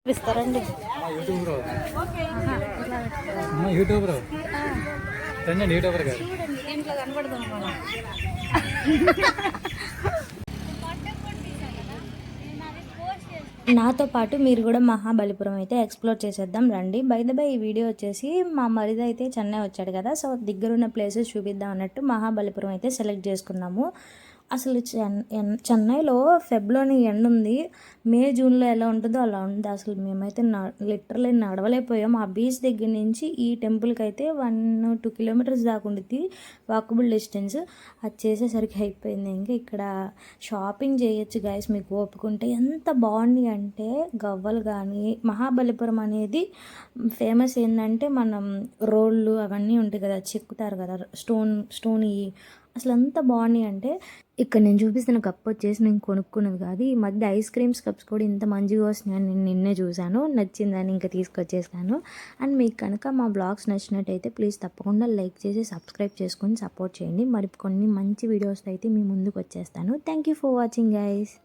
ఇస్తారండి యూట్యూబర్ రండి యూట్యూబర్ గారు దీంట్లో కనబడదు నాతో పాటు మీరు కూడా మహాబలిపురం అయితే ఎక్స్ప్లోర్ చేసేద్దాం రండి. బై ఈ వీడియో వచ్చేసి మా మరిది అయితే చెన్నై వచ్చాడు కదా, సో దగ్గరున్న ప్లేసెస్ చూపిద్దాం అన్నట్టు మహాబలిపురం అయితే సెలెక్ట్ చేసుకున్నాము. అసలు చెన్నైలో ఫెబ్లోని ఎండ ఉంది, జూన్లో ఎలా ఉంటుందో అలా ఉంది. అసలు మేమైతే లిటరలీ నడవలేకపోయాం. ఆ బీచ్ దగ్గర నుంచి ఈ టెంపుల్కి అయితే 1-2 కిలోమీటర్స్ దాకా ఉంటుంది వాకబుల్ డిస్టెన్స్. అది చేసేసరికి అయిపోయింది. ఇంకా ఇక్కడ షాపింగ్ చేయొచ్చు గైస్, మీకు ఓపుకుంటే. ఎంత బాగుంది అంటే గవ్వలు కానీ, మహాబలిపురం అనేది ఫేమస్ ఏంటంటే మనం రోళ్ళు అవన్నీ ఉంటాయి కదా, చెక్కుతారు కదా, స్టోన్ అసలు ఎంత బాగున్నాయి అంటే. ఇక్కడ నేను చూపిస్తున్న కప్ వచ్చేసి నేను కొనుక్కున్నది కాదు, ఈ మధ్య ఐస్ క్రీమ్స్ కప్స్ కూడా ఇంత మంచిగా వస్తున్నాయని నేను నిన్నే చూశాను, నచ్చిందని ఇంకా తీసుకొచ్చేసాను. అండ్ మీకు కనుక మా బ్లాగ్స్ నచ్చినట్టయితే ప్లీజ్ తప్పకుండా లైక్ చేసి సబ్స్క్రైబ్ చేసుకొని సపోర్ట్ చేయండి. మరి కొన్ని మంచి వీడియోస్ అయితే మీ ముందుకు వచ్చేస్తాను. Thank you for watching guys.